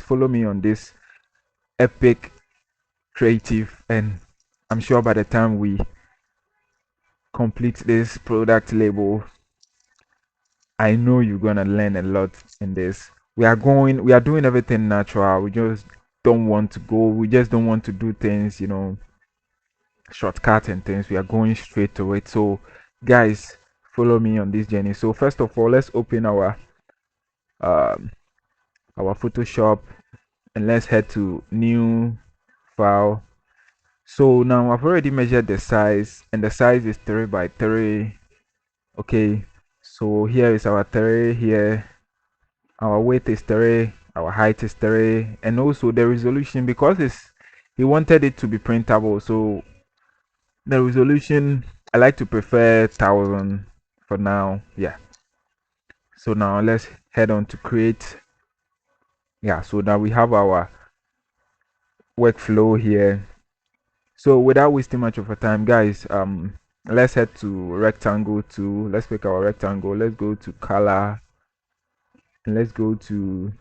follow me on this epic creative, and I'm sure by the time we complete this product label, I know you're gonna learn a lot in this. We are doing everything natural. We just don't want to go, we just don't want to do things, shortcut and things. We are going straight to it. So guys, follow me on this journey. So first of all, let's open um our Photoshop and let's head to new file. So now I've already measured the size, and the size is 3 by 3. Okay, so here is our 3, here our width is 3, our height is 3, and also the resolution, because it's he wanted it to be printable, so the resolution, I like to prefer 1000 for now. Yeah, so now let's head on to create. Yeah, so now we have our workflow here. So without wasting much of our time, guys, let's head to rectangle tool. Let's pick our rectangle. Let's go to color, and let's go to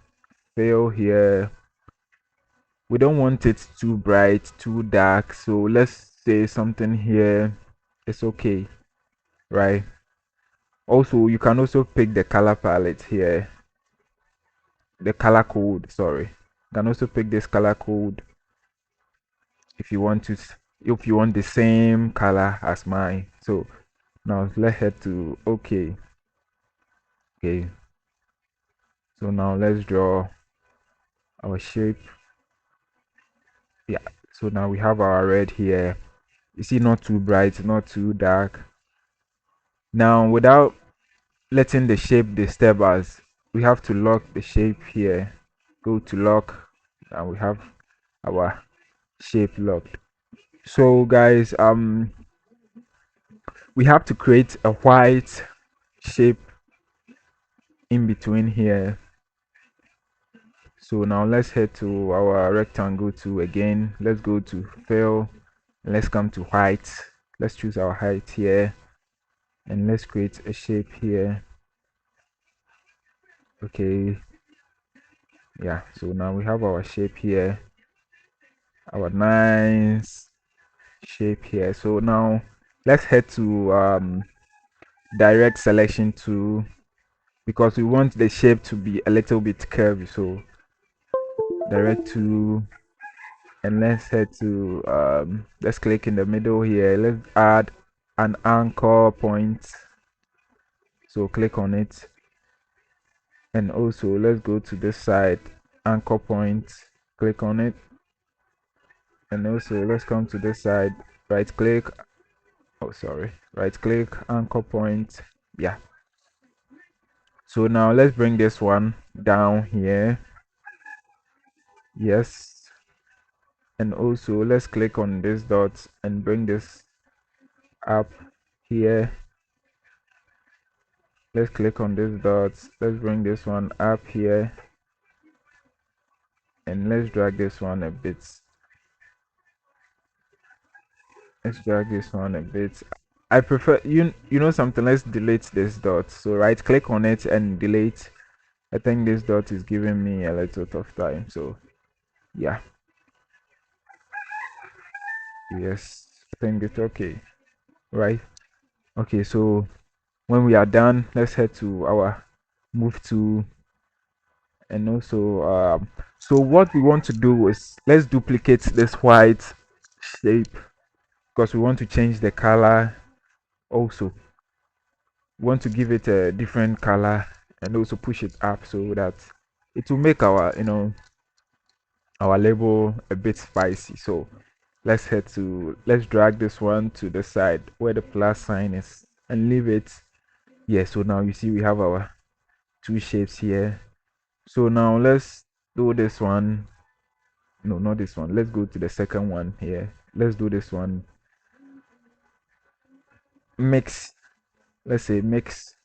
fill here. We don't want it too bright, too dark, so let's say something here. It's okay, right? Also, you can also pick the color palette here, the color code, sorry. You can also pick this color code if you want to, if you want the same color as mine. So now let's head to okay. So now let's draw our shape. Yeah, so now we have our red here. You see, not too bright, not too dark. Now without letting the shape disturb us, we have to lock the shape here. Go to lock, and we have our shape locked. So guys, we have to create a white shape in between here. So now let's head to our rectangle tool again. Let's go to fill, and let's come to height. Let's choose our height here, and let's create a shape here. Okay, yeah, so now we have our shape here, our nice shape here. So now let's head to direct selection tool, because we want the shape to be a little bit curvy. So direct to, and let's head to let's click in the middle here. Let's add an anchor point, so click on it, and also let's go to this side, anchor point, click on it, and also let's come to this side, right click, oh sorry, right click, anchor point. Yeah, so now let's bring this one down here. Yes, and also let's click on this dot and bring this up here. Let's click on this dot, let's bring this one up here, and let's drag this one a bit. Let's drag this one a bit. I prefer, you know something, let's delete this dot. So right click on it and delete. I think this dot is giving me a little tough time, so yeah. Yes, I think it's okay, right? Okay, so when we are done, let's head to our move to, and also so what we want to do is let's duplicate this white shape, because we want to change the color. Also we want to give it a different color, and also push it up so that it will make our our label a bit spicy. So let's drag this one to the side where the plus sign is and leave it. Yeah, so now you see we have our two shapes here. So now let's do this one. No, not this one. Let's go to the second one here. Let's do this one. Mix, let's say mix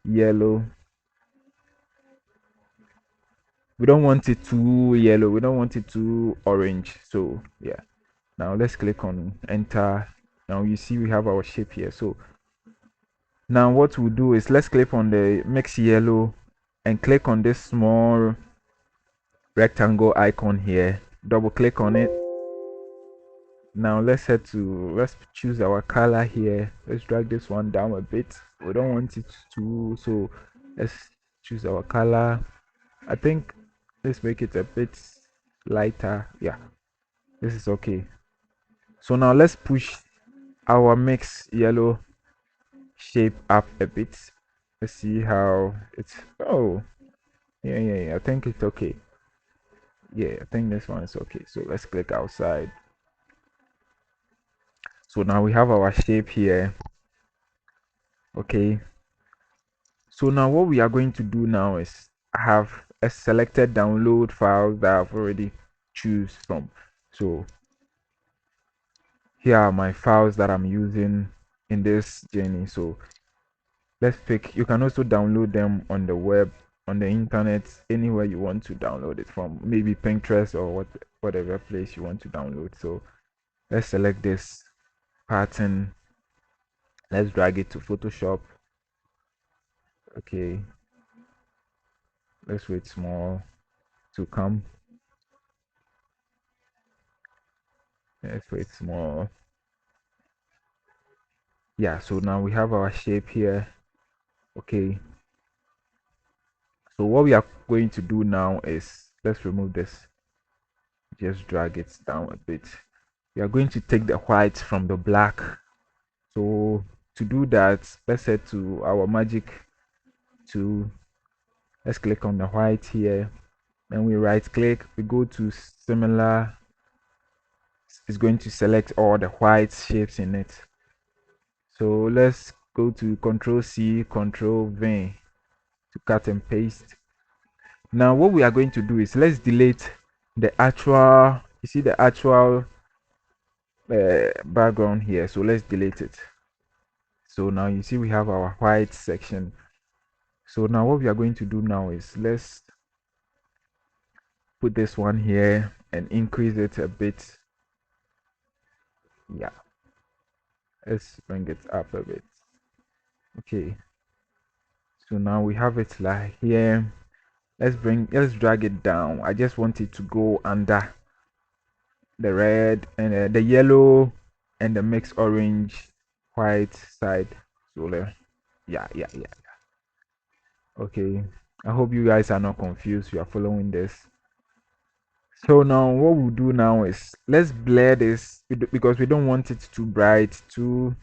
yellow. We don't want it too yellow, we don't want it too orange. So yeah, now let's click on enter. Now you see we have our shape here. So now what we'll do is let's click on the mix yellow and click on this small rectangle icon here, double click on it. Now let's choose our color here. Let's drag this one down a bit. We don't want it to, so let's choose our color. I think let's make it a bit lighter. Yeah, this is okay. So now let's push our mix yellow shape up a bit. Let's see how it's, oh yeah, I think it's okay. Yeah, I think this one is okay. So let's click outside. So now we have our shape here. Okay, so now what we are going to do now is I have a selected download file that I've already choose from. So here are my files that I'm using in this journey. So let's pick, you can also download them on the web, on the internet, anywhere you want to download it from, maybe Pinterest or whatever place you want to download. So let's select this pattern, let's drag it to Photoshop. Okay, let's wait small to come. Let's wait small. Yeah, so now we have our shape here. Okay, so what we are going to do now is let's remove this, just drag it down a bit. We are going to take the white from the black. So to do that, let's head to our magic tool. Let's click on the white here, then we right click, we go to similar. It's going to select all the white shapes in it. So let's go to Control C, Control V to cut and paste. Now what we are going to do is let's delete the actual, you see the actual background here. So let's delete it. So now you see we have our white section. So now what we are going to do now is let's put this one here and increase it a bit. Yeah, let's bring it up a bit. Okay, so now we have it like here. Let's drag it down. I just want it to go under the red and the yellow and the mixed orange white side. So yeah, okay, I hope you guys are not confused, you are following this. So now what we'll do now is let's blur this because we don't want it too bright, we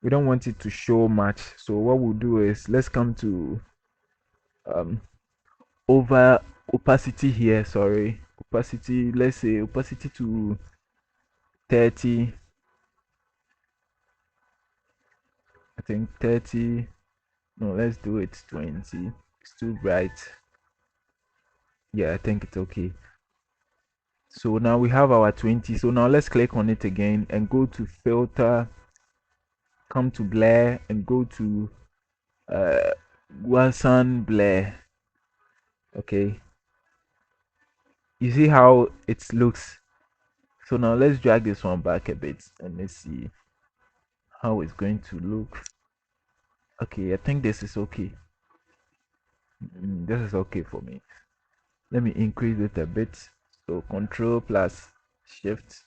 don't want it to show much. So what we'll do is let's come to um over opacity here, sorry, opacity, let's say opacity to 30. I think 30. No, let's do it 20. It's too bright. Yeah, I think it's okay. So now we have our 20. So now let's click on it again and go to filter, come to blur and go to Watson blur. Okay, you see how it looks. So now let's drag this one back a bit and let's see how it's going to look. Okay, I think this is okay. This is okay for me. Let me increase it a bit. So Control plus Shift.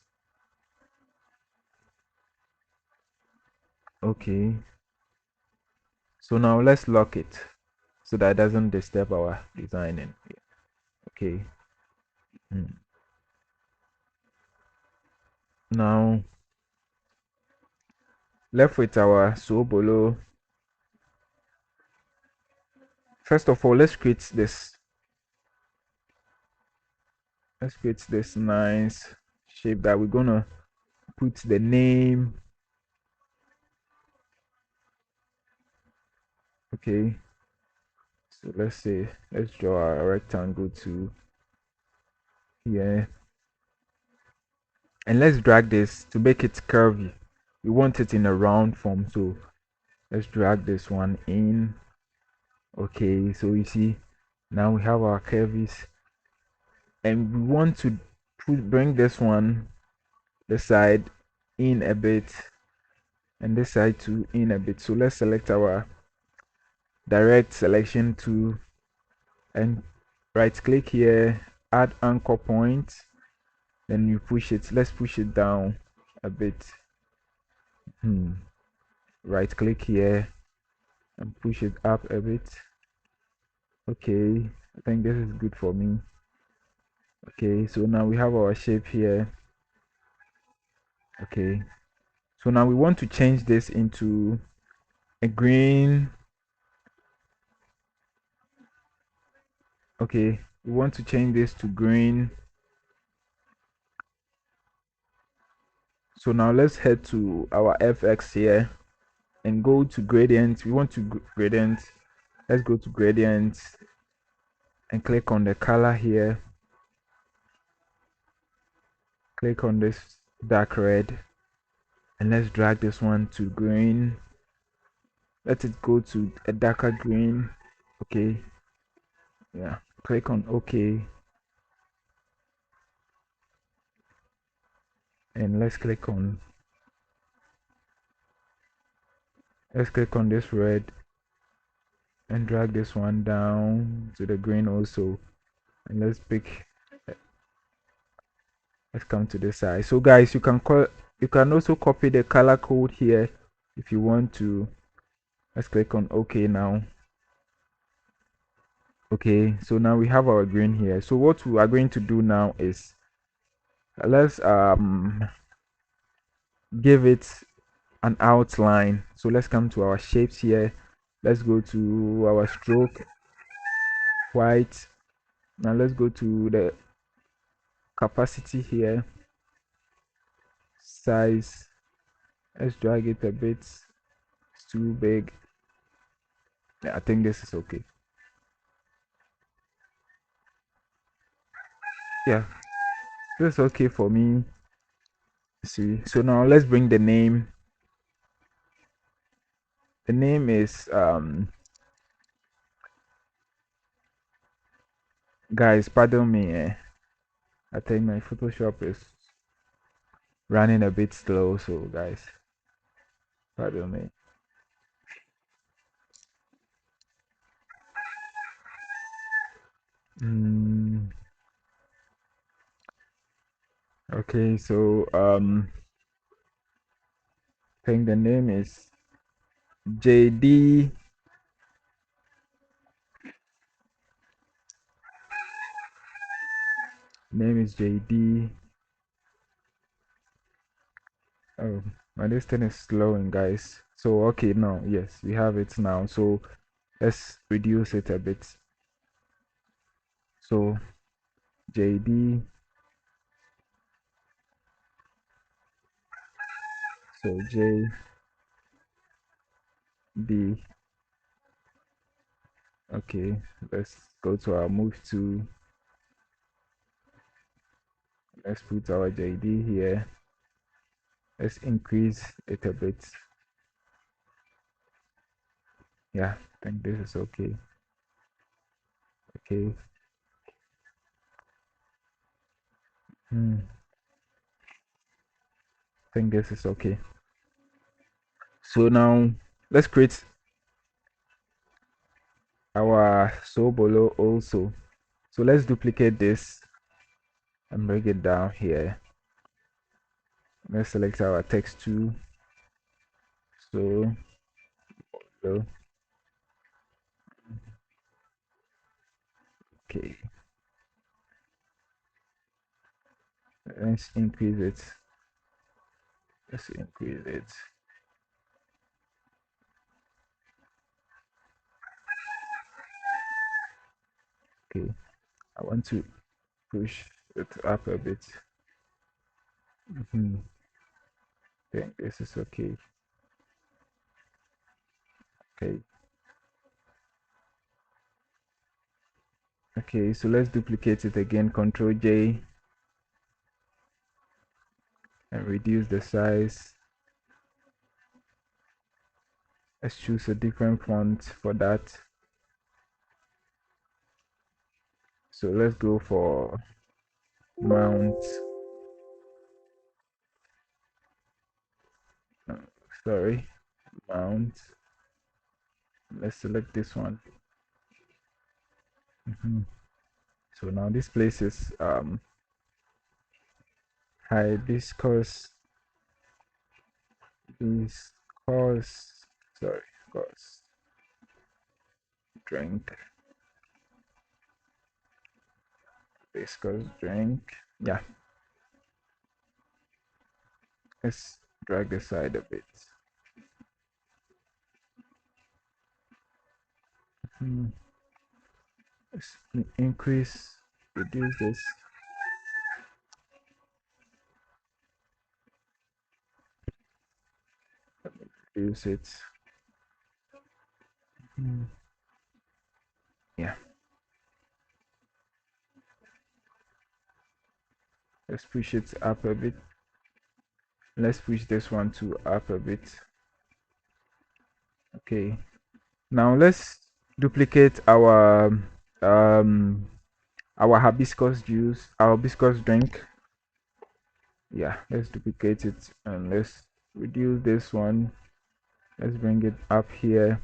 Okay, so now let's lock it so that it doesn't disturb our designing. Okay. Now left with our Sobolo. First of all, let's create this nice shape that we're gonna put the name. Okay, so let's draw a rectangle to here and let's drag this to make it curvy. We want it in a round form, so let's drag this one in. Okay, so you see now we have our curvies and we want to bring this one, this side in a bit and this side too in a bit. So let's select our direct selection tool and right click here, add anchor point, then you push it. Let's push it down a bit. Right click here and push it up a bit. Okay, I think this is good for me. Okay, so now we have our shape here. Okay, so now we want to change this into a green. Okay, we want to change this to green. So now let's head to our FX here and go to gradient. We want to gradient. Let's go to gradient and click on the color here. Click on this dark red and let's drag this one to green. Let it go to a darker green. Okay, yeah, click on OK and let's click on this red and drag this one down to the green also, and let's come to this side. So guys, you can also copy the color code here if you want to. Let's click on OK now. Okay, so now we have our green here. So what we are going to do now is let's give it an outline. So let's come to our shapes here. Let's go to our stroke, white. Now let's go to the capacity here, size. Let's drag it a bit. It's too big. Yeah, I think this is okay. Yeah, this is okay for me. See, so now let's bring the name. The name is guys, pardon me. I think my Photoshop is running a bit slow, so guys, pardon me. Okay, so I think the name is JD. Name is JD. Oh, my this thing is slowing, guys. So okay, now yes, we have it now. So let's reduce it a bit. So JD. So JD. Okay, let's go to our move to. Let's put our JD here. Let's increase it a bit. Yeah, I think this is okay. Okay. I think this is okay. So now let's create our Sobolo also. So let's duplicate this and bring it down here. Let's select our text tool. So okay, let's increase it. Let's increase it. Okay, I want to push it up a bit. I think this is okay. Okay. Okay, so let's duplicate it again. Control J and reduce the size. Let's choose a different font for that. So let's go for mount. Sorry, mount. Let's select this one. So now this place is hibiscus viscous, sorry, viscous drink, viscous drink. Yeah, let's drag the side a bit. Let's increase, reduce this. Reduce it. Yeah, let's push it up a bit. Let's push this one to up a bit. Okay, now let's duplicate um our hibiscus juice, our hibiscus drink. Yeah, let's duplicate it and let's reduce this one. Let's bring it up here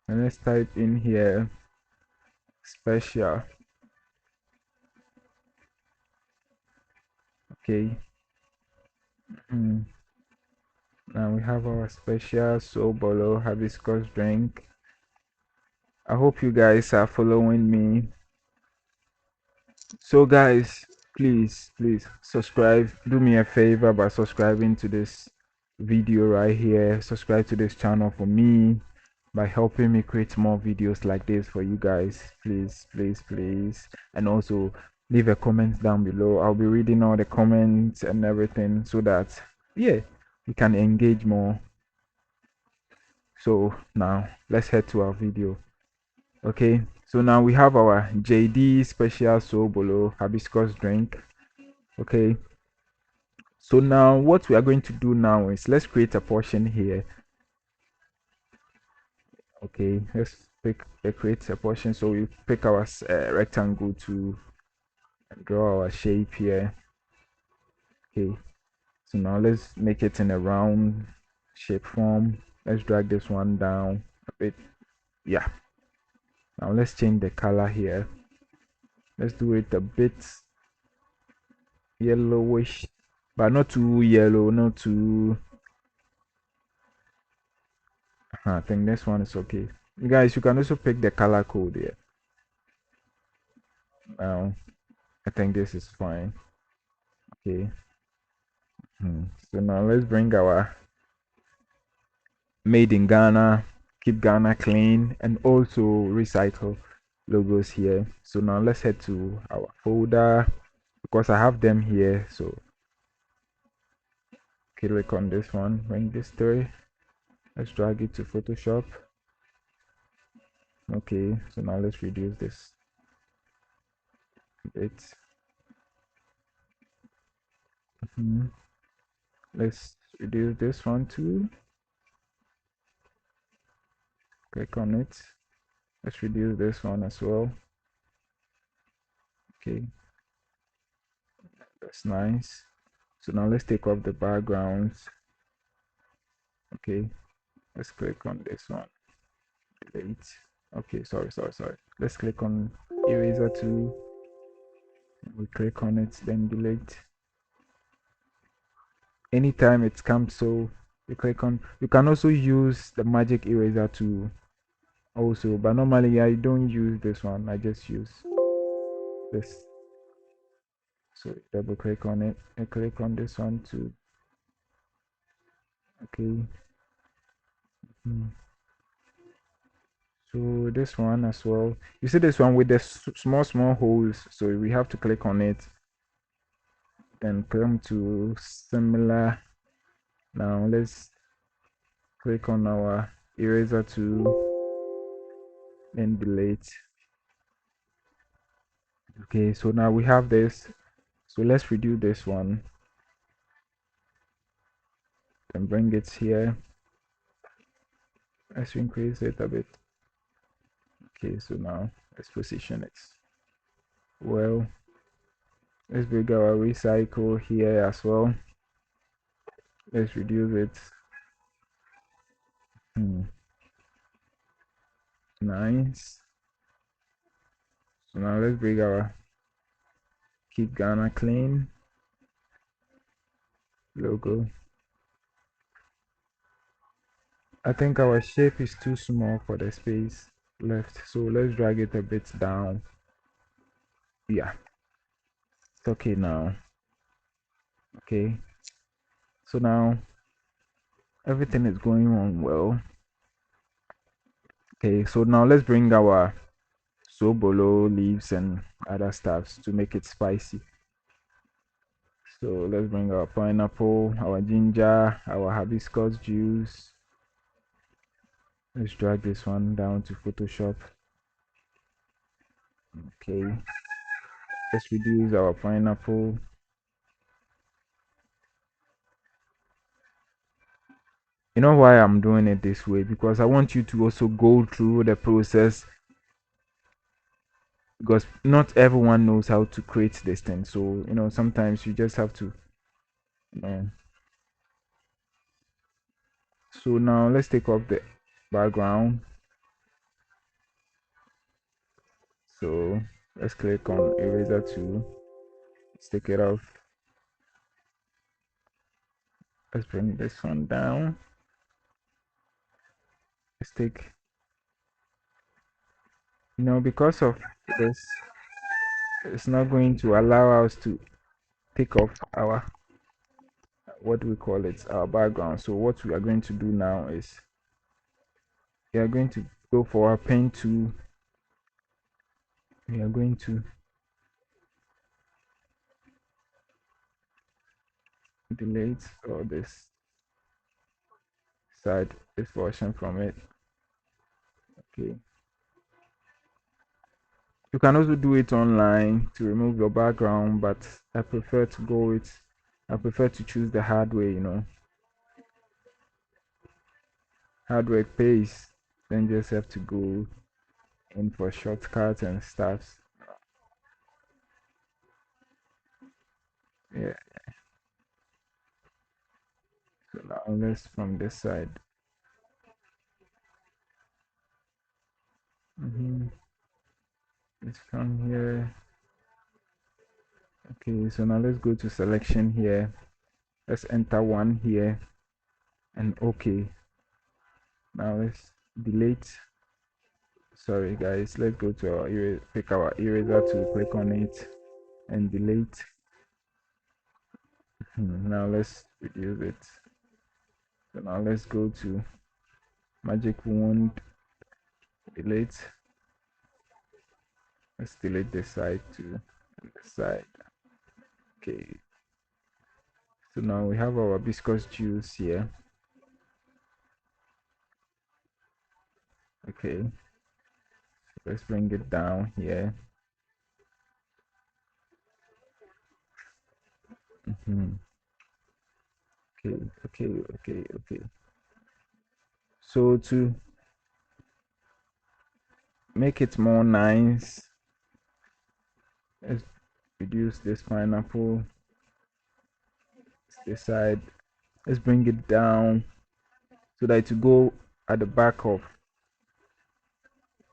and let's type in here special. Okay. Now we have our special Sobolo hibiscus drink. I hope you guys are following me. So guys, please subscribe. Do me a favor by subscribing to this video right here. Subscribe to this channel for me by helping me create more videos like this for you guys. Please, and also leave a comment down below. I'll be reading all the comments and everything so that, yeah, we can engage more. So now let's head to our video. Okay, so now we have our JD special Sobolo hibiscus drink. Okay, so now what we are going to do now is let's create a portion here. Okay, let's pick create a portion. So we pick our rectangle to draw our shape here. Okay, so now let's make it in a round shape form. Let's drag this one down a bit. Yeah, now let's change the color here. Let's do it a bit yellowish, but not too yellow, not too. I think this one is okay. You guys, you can also pick the color code here. Now I think this is fine. Okay. So now let's bring our made in Ghana, keep Ghana clean, and also recycle logos here. So now let's head to our folder because I have them here. So click on this one, bring this through. Let's drag it to Photoshop. Okay, so now let's reduce this a bit. Let's reduce this one too. Click on it. Let's reduce this one as well. Okay, that's nice. So now let's take off the backgrounds. Okay, let's click on this one. Delete. Okay, sorry. Let's click on eraser tool. We click on it, then delete. Anytime it comes, so you click on. You can also use the magic eraser tool also, but normally I don't use this one. I just use this. So double click on it and click on this one too. Okay. So this one as well, you see this one with the small holes, so we have to click on it, then come to similar. Now let's click on our eraser tool and delete. Okay, so now we have this, so let's redo this one and bring it here. Let's increase it a bit. Okay, so now let's position it well. Let's bring our recycle here as well. Let's reduce it. Nice. So now let's bring our Keep Ghana Clean logo. I think our shape is too small for the space left, so let's drag it a bit down. Yeah, it's okay now. Okay, so now everything is going on well. Okay, so now let's bring our Sobolo leaves and other stuffs to make it spicy. So let's bring our pineapple, our ginger, our hibiscus juice. Let's drag this one down to Photoshop. Okay, let's reduce our pineapple. You know why I'm doing it this way? Because I want you to also go through the process, because not everyone knows how to create this thing. So, sometimes you just have to, you know. So now let's take off the background. So let's click on eraser tool. Let's take it off. Let's bring this one down. Let's take, because of this, it's not going to allow us to take off our, what do we call it, our background. So what we are going to do now is we are going to go for our pen tool. We are going to delete all this side, this portion from it. Okay, you can also do it online to remove your background, but I prefer to choose the hard way. Hard work pays. Then just have to go in for shortcuts and stuff. Yeah, so now let's from this side. Let's come here. Okay, so now let's go to selection here. Let's enter one here and okay. Now let's delete. Sorry guys, let's go to our pick our eraser to click on it and delete. Now let's reduce it. So now let's go to magic wand, delete. Let's delete this side too. This side. Okay. So now we have our hibiscus juice here. Okay. Let's bring it down here. Okay, okay. So to make it more nice, let's reduce this pineapple, this side. Let's bring it down so that to go at the back of.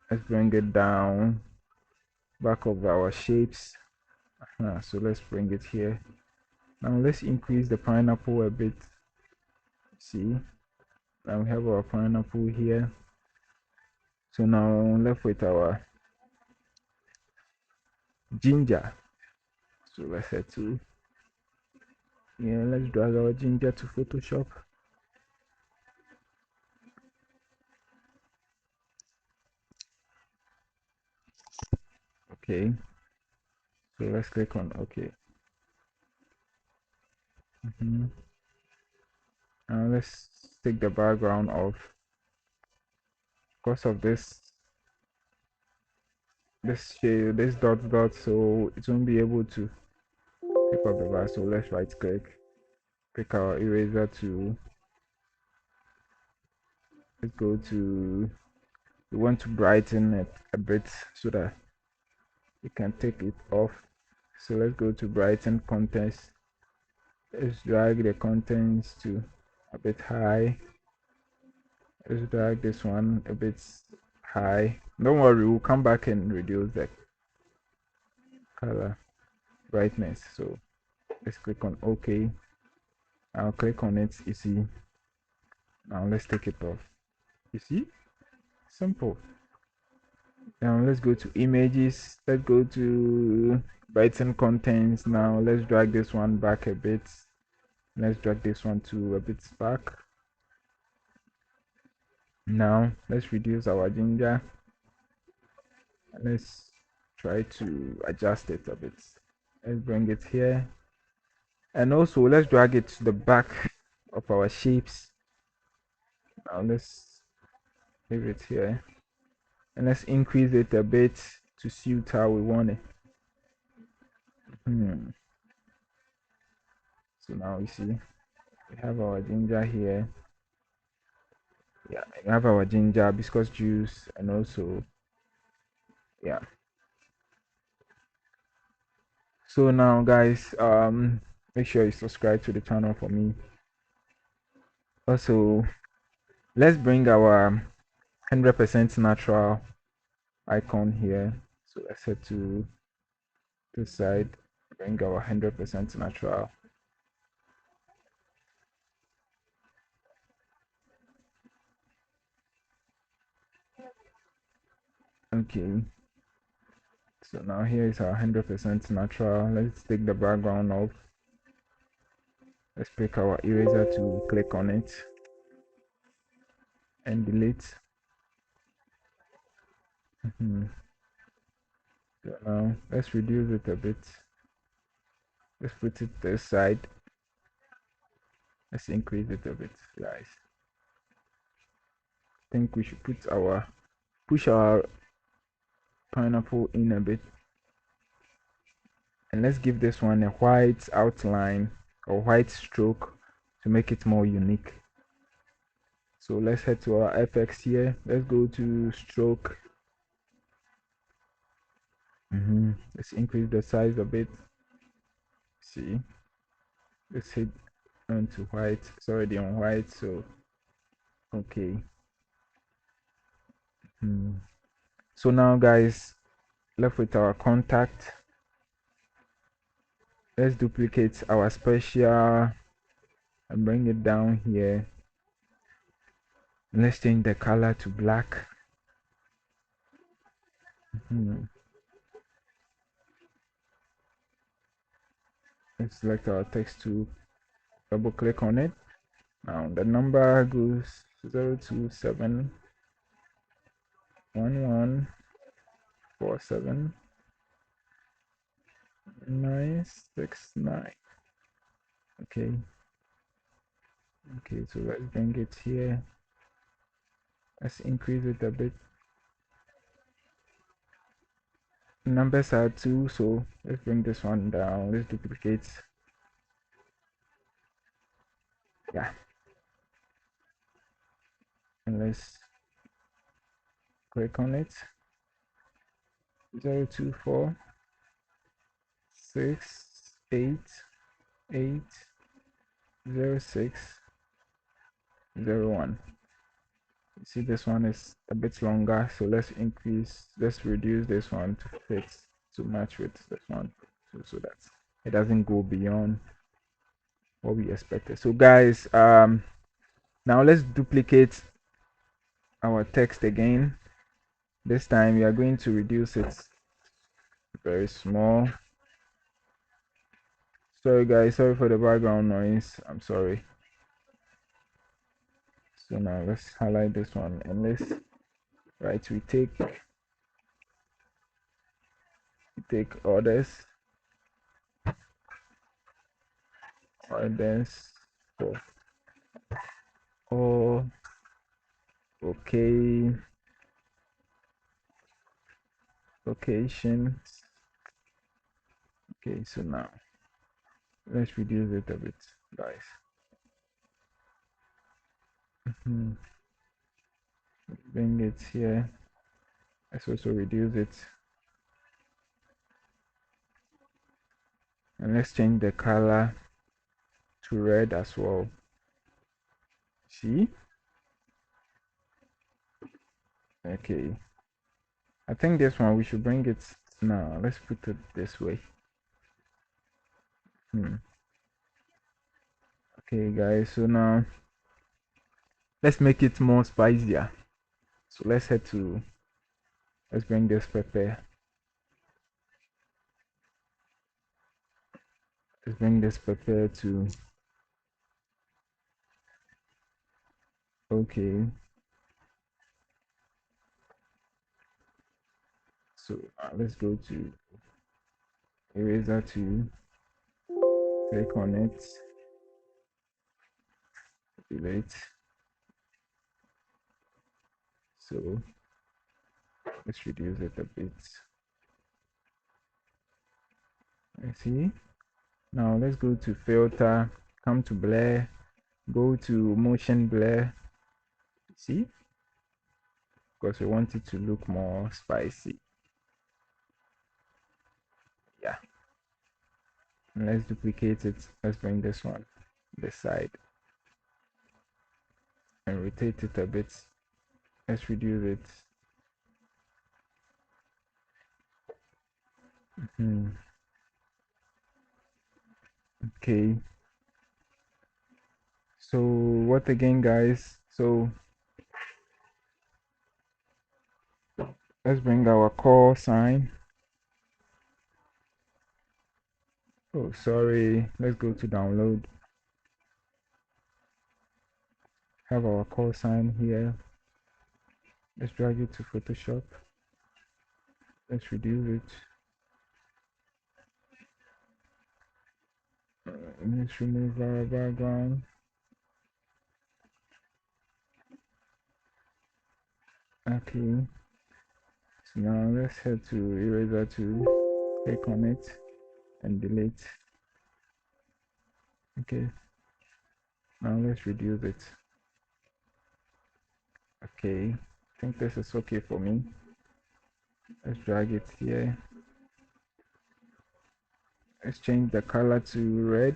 Let's bring it down back of our shapes. So let's bring it here. Now let's increase the pineapple a bit. See, now we have our pineapple here. So now I'm left with our ginger. So let's head to, yeah, let's drag our ginger to Photoshop. Okay, so let's click on okay. Now let's take the background off because of this shade, this dot, so it won't be able to pick up the bar. So let's right click, pick our eraser tool. Let's go to, we want to brighten it a bit so that we can take it off. So let's go to brighten contents. Let's drag the contents to a bit high. Let's drag this one a bit high. Don't worry, we'll come back and reduce that. color brightness. So let's click on OK. I'll click on it. You see, now let's take it off. You see, simple. Now let's go to images. Let's go to brighten contents. Now let's drag this one back a bit. Let's drag this one to a bit back. Now let's reduce our ginger. Let's try to adjust it a bit. Let's bring it here, and also let's drag it to the back of our shapes. Now let's leave it here, and let's increase it a bit to suit how we want it. So now you see we have our ginger here. Yeah, we have our ginger, hibiscus juice, and also yeah. So now guys, make sure you subscribe to the channel for me. Also, let's bring our 100% natural icon here. So let's head to this side, bring our 100% natural. Okay, so now here is our 100% natural. Let's take the background off. Let's pick our eraser to click on it and delete. So now let's reduce it a bit. Let's put it this side. Let's increase it a bit, guys. I think we should push our pineapple in a bit, and let's give this one a white outline or white stroke to make it more unique. So let's head to our FX here. Let's go to stroke. Let's increase the size a bit. See, let's hit onto white. It's already on white, so okay. So now guys, left with our contact. Let's duplicate our special and bring it down here. Let's change the color to black. Let's select our text to double click on it. Now the number goes 027 1147 969. Okay, so let's bring it here. Let's increase it a bit. Numbers are 2, so let's bring this one down. Let's duplicate. Yeah, and let's click on it. 024 6 8 8 06 01. You see this one is a bit longer, so let's reduce this one to fit to match with this one, so that it doesn't go beyond what we expected. So guys, now let's duplicate our text again. This time we are going to reduce it very small. Sorry guys, sorry for the background noise, I'm sorry. So now let's highlight this one and let's we take orders for all okay locations. Okay, so now let's reduce it a bit, guys. Bring it here. Let's also reduce it, and let's change the color to red as well. See? Okay, I think this one we should bring it Now let's put it this way. Okay guys, so now let's make it more spicier. So let's bring this pepper. Let's bring this pepper to, okay. So let's go to eraser to click on it, delete. So let's reduce it a bit. I see. Now let's go to filter, come to blur, go to motion blur. See, because we want it to look more spicy. Yeah. And let's duplicate it. Let's bring this one this side and rotate it a bit. Let's reduce it. Okay. So what again, guys? So let's bring our call sign. Oh, sorry. Let's go to download. Have our call sign here. Let's drag it to Photoshop. Let's reduce it. Let's remove our background. Okay. So now let's head to eraser tool. Click on it and delete. Okay. Now let's reduce it. Okay. I think this is okay for me. Let's drag it here. Let's change the color to red.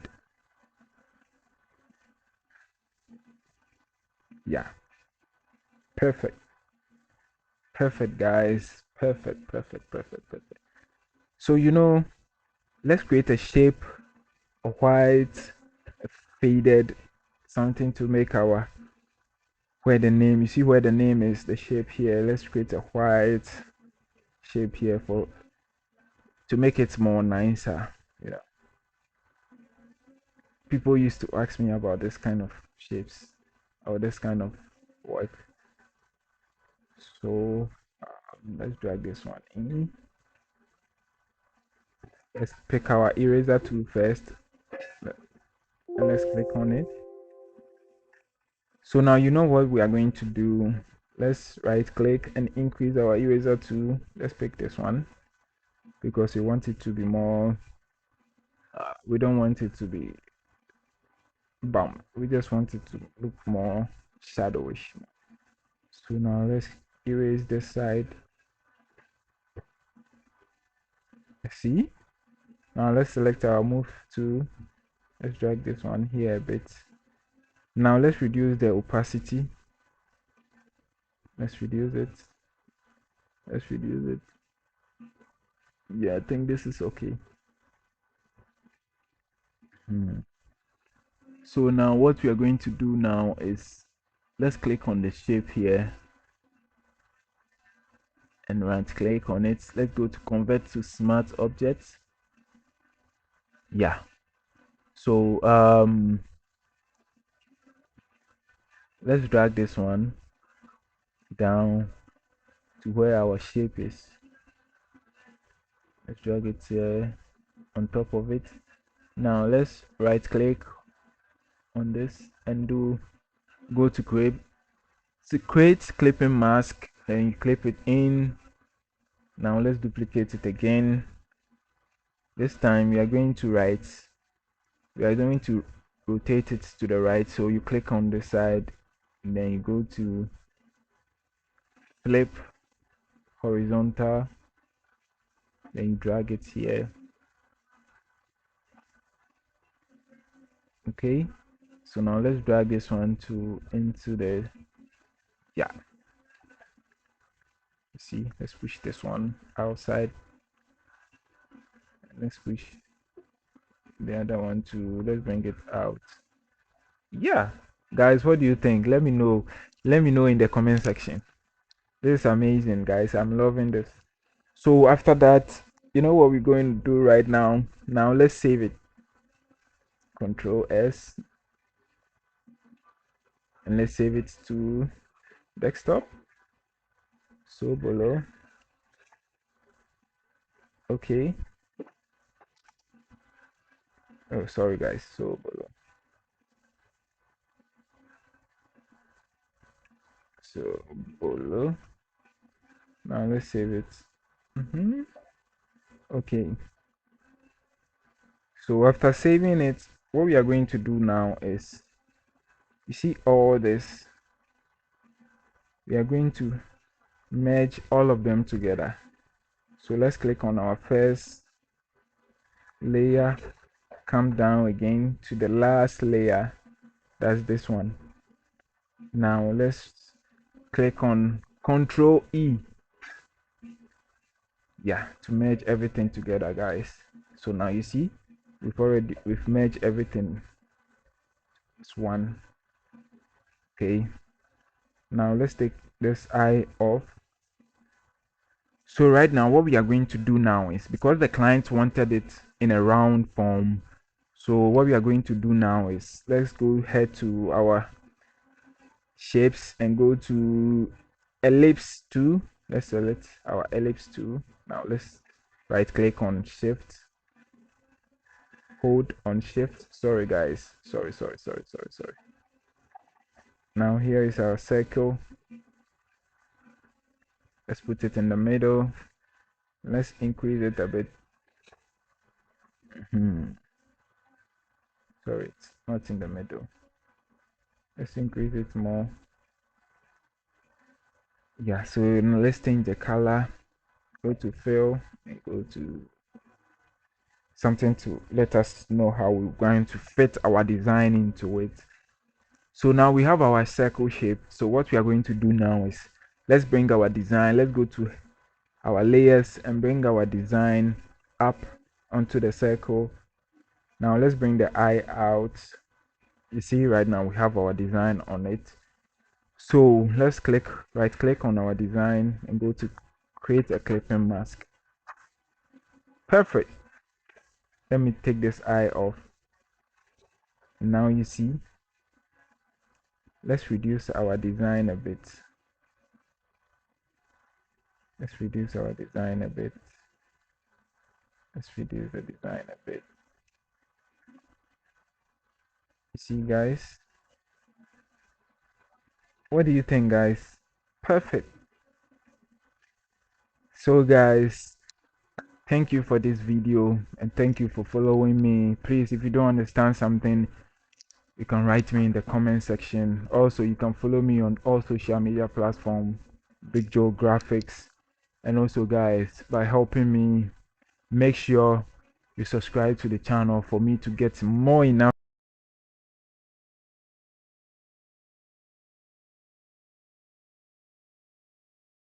Yeah. Perfect. Perfect, guys. Perfect, perfect, perfect, perfect. So, let's create a shape, a white, a faded, something to make our, where the name, you see where the name is, the shape here. Let's create a white shape here to make it more nicer. Yeah. People used to ask me about this kind of shapes or this kind of work. So let's drag this one in. Let's pick our eraser tool first and let's click on it. So now you know what we are going to do. Let's right click and increase our eraser tool. Let's pick this one because we want it to be more, we don't want it to be bump. We just want it to look more shadowish. So now let's erase this side. See? Now let's select our move tool. Let's drag this one here a bit. Now let's reduce the opacity. Let's reduce it. Let's reduce it. Yeah, I think this is okay. So now what we are going to do now is let's click on the shape here and right click on it. Let's go to convert to smart objects. Yeah. So let's drag this one down to where our shape is. Let's drag it here on top of it. Now let's right click on this and go to create clipping mask, then you clip it in. Now let's duplicate it again. This time we are going to rotate it to the right. So you click on the side and then you go to flip horizontal, then you drag it here. Okay, so now let's drag this one into the, yeah, see, let's push this one outside. Let's push the other one too. Let's bring it out. Yeah, guys, what do you think? Let me know. Let me know in the comment section. This is amazing, guys. I'm loving this. So after that, you know what we're going to do right now? Now let's save it. Control S, and let's save it to desktop. Sobolo. Okay. Oh, sorry, guys. Sobolo. Sobolo. Now let's save it. Okay. So after saving it, what we are going to do now is, you see all this, we are going to merge all of them together. So let's click on our first layer, come down again to the last layer, that's this one. Now let's click on Control E, yeah, to merge everything together, guys. So now you see we've merged everything. It's one. Okay, now let's take this eye off. So right now what we are going to do now is, because the client wanted it in a round form, so what we are going to do now is, let's go head to our shapes and go to ellipse 2. Let's select our ellipse 2. Now let's right click on shift, hold on shift. Sorry guys, sorry. Now here is our circle. Let's put it in the middle. Let's increase it a bit. Sorry, it's not in the middle. Let's increase it more. Yeah, so now let's change the color. Go to fill and go to something to let us know how we're going to fit our design into it. So now we have our circle shape. So what we are going to do now is, let's bring our design, let's go to our layers and bring our design up onto the circle. Now let's bring the eye out. You see right now we have our design on it. So let's right click on our design and go to create a clipping mask. Perfect. Let me take this eye off. And now you see, let's reduce our design a bit. Let's reduce our design a bit. Let's reduce the design a bit. You see, guys? What do you think, guys? Perfect. So, guys, thank you for this video and thank you for following me. Please, if you don't understand something, you can write me in the comment section. Also, you can follow me on all social media platforms, Biigjoeegrafix. And also, guys, by helping me, make sure you subscribe to the channel for me to get more enough